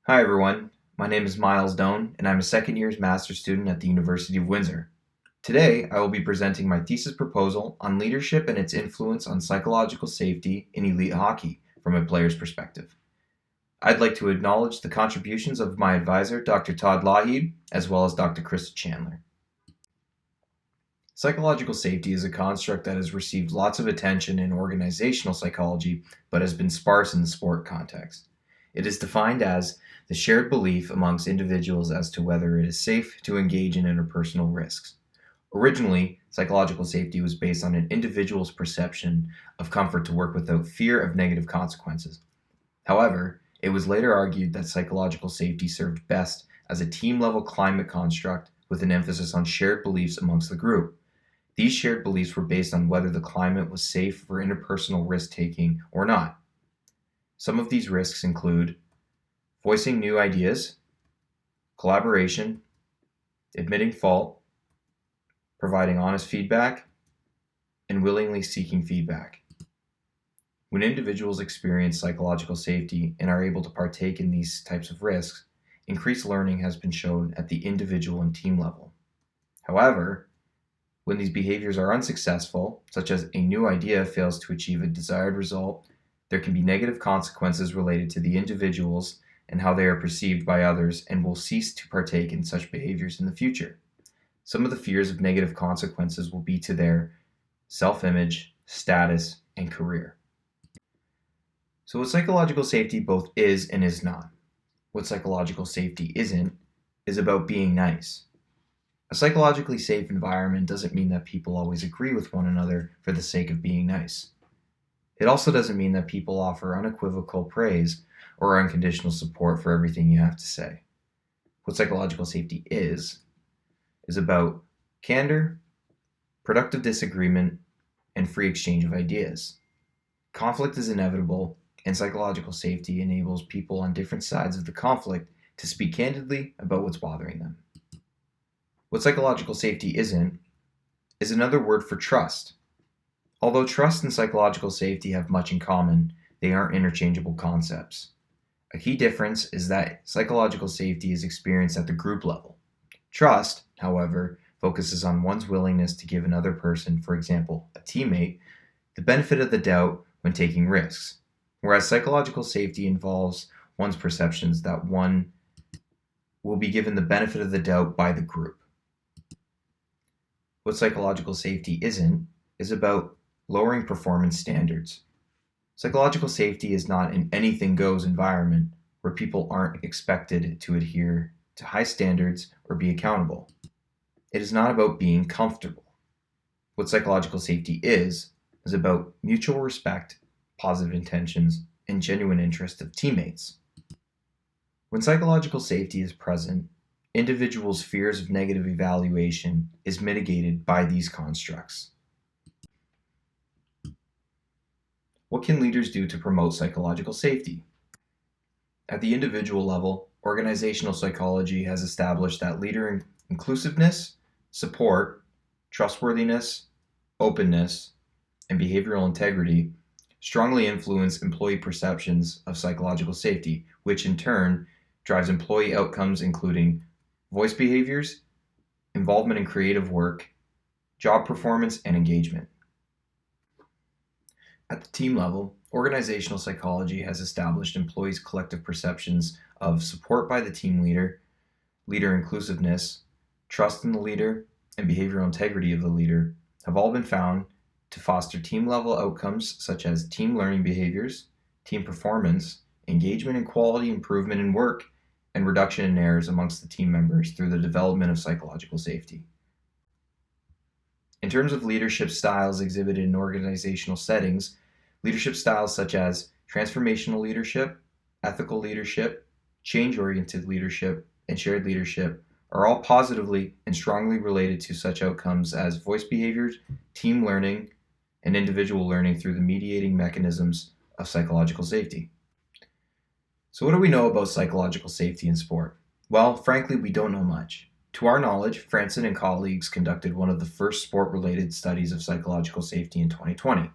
Hi everyone, my name is Myles Doan and I'm a second year's master's student at the University of Windsor. Today I will be presenting my thesis proposal on leadership and its influence on psychological safety in elite hockey from a player's perspective. I'd like to acknowledge the contributions of my advisor, Dr. Todd Lahib, as well as Dr. Krista Chandler. Psychological safety is a construct that has received lots of attention in organizational psychology but has been sparse in the sport context. It is defined as the shared belief amongst individuals as to whether it is safe to engage in interpersonal risks. Originally, psychological safety was based on an individual's perception of comfort to work without fear of negative consequences. However, it was later argued that psychological safety served best as a team-level climate construct with an emphasis on shared beliefs amongst the group. These shared beliefs were based on whether the climate was safe for interpersonal risk-taking or not. Some of these risks include voicing new ideas, collaboration, admitting fault, providing honest feedback, and willingly seeking feedback. When individuals experience psychological safety and are able to partake in these types of risks, increased learning has been shown at the individual and team level. However, when these behaviors are unsuccessful, such as a new idea fails to achieve a desired result, there can be negative consequences related to the individuals and how they are perceived by others and will cease to partake in such behaviors in the future. Some of the fears of negative consequences will be to their self-image, status, and career. So what psychological safety both is and is not. What psychological safety isn't is about being nice. A psychologically safe environment doesn't mean that people always agree with one another for the sake of being nice. It also doesn't mean that people offer unequivocal praise or unconditional support for everything you have to say. What psychological safety is about candor, productive disagreement, and free exchange of ideas. Conflict is inevitable, and psychological safety enables people on different sides of the conflict to speak candidly about what's bothering them. What psychological safety isn't is another word for trust. Although trust and psychological safety have much in common, they aren't interchangeable concepts. A key difference is that psychological safety is experienced at the group level. Trust, however, focuses on one's willingness to give another person, for example, a teammate, the benefit of the doubt when taking risks, whereas psychological safety involves one's perceptions that one will be given the benefit of the doubt by the group. What psychological safety isn't is about lowering performance standards. Psychological safety is not an anything-goes environment where people aren't expected to adhere to high standards or be accountable. It is not about being comfortable. What psychological safety is about mutual respect, positive intentions, and genuine interest of teammates. When psychological safety is present, individuals' fears of negative evaluation is mitigated by these constructs. What can leaders do to promote psychological safety? At the individual level, organizational psychology has established that leader inclusiveness, support, trustworthiness, openness, and behavioral integrity strongly influence employee perceptions of psychological safety, which in turn drives employee outcomes including voice behaviors, involvement in creative work, job performance, and engagement. At the team level, organizational psychology has established employees' collective perceptions of support by the team leader, leader inclusiveness, trust in the leader, and behavioral integrity of the leader have all been found to foster team-level outcomes such as team learning behaviors, team performance, engagement and quality improvement in work, and reduction in errors amongst the team members through the development of psychological safety. In terms of leadership styles exhibited in organizational settings, leadership styles such as transformational leadership, ethical leadership, change-oriented leadership, and shared leadership are all positively and strongly related to such outcomes as voice behaviors, team learning, and individual learning through the mediating mechanisms of psychological safety. So what do we know about psychological safety in sport? Well, frankly, we don't know much. To our knowledge, Franson and colleagues conducted one of the first sport-related studies of psychological safety in 2020.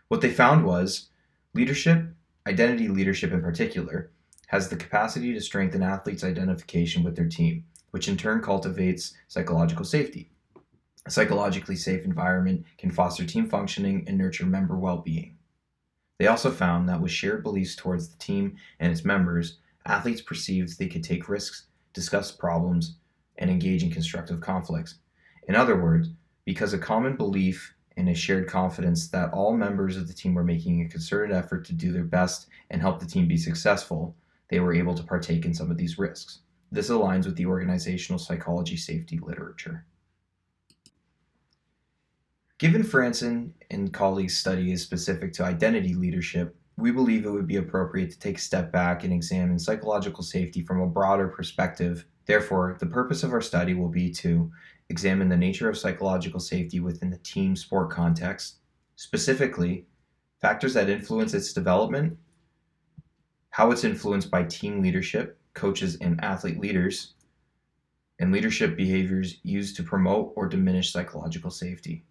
What they found was leadership, identity leadership in particular, has the capacity to strengthen athletes' identification with their team, which in turn cultivates psychological safety. A psychologically safe environment can foster team functioning and nurture member well-being. They also found that with shared beliefs towards the team and its members, athletes perceived they could take risks, discuss problems, and engage in constructive conflicts. In other words, because a common belief and a shared confidence that all members of the team were making a concerted effort to do their best and help the team be successful, they were able to partake in some of these risks. This aligns with the organizational psychology safety literature. Given Franson and colleagues' study is specific to identity leadership, we believe it would be appropriate to take a step back and examine psychological safety from a broader perspective. Therefore, the purpose of our study will be to examine the nature of psychological safety within the team sport context, specifically factors that influence its development, how it's influenced by team leadership, coaches and athlete leaders, and leadership behaviors used to promote or diminish psychological safety.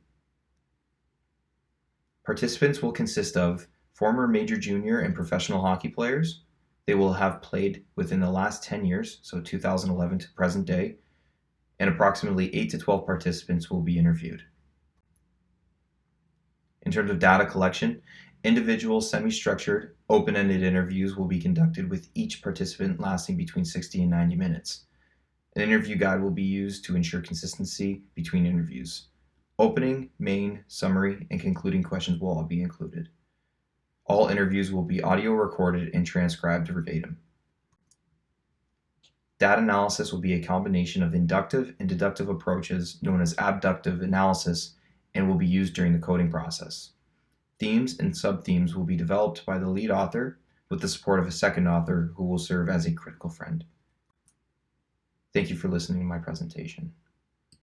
Participants will consist of former major junior and professional hockey players. They will have played within the last 10 years, so 2011 to present day, and approximately 8 to 12 participants will be interviewed. In terms of data collection, individual semi-structured, open-ended interviews will be conducted with each participant lasting between 60 and 90 minutes. An interview guide will be used to ensure consistency between interviews. Opening, main, summary, and concluding questions will all be included. All interviews will be audio recorded and transcribed verbatim. Data analysis will be a combination of inductive and deductive approaches known as abductive analysis and will be used during the coding process. Themes and sub-themes will be developed by the lead author with the support of a second author who will serve as a critical friend. Thank you for listening to my presentation.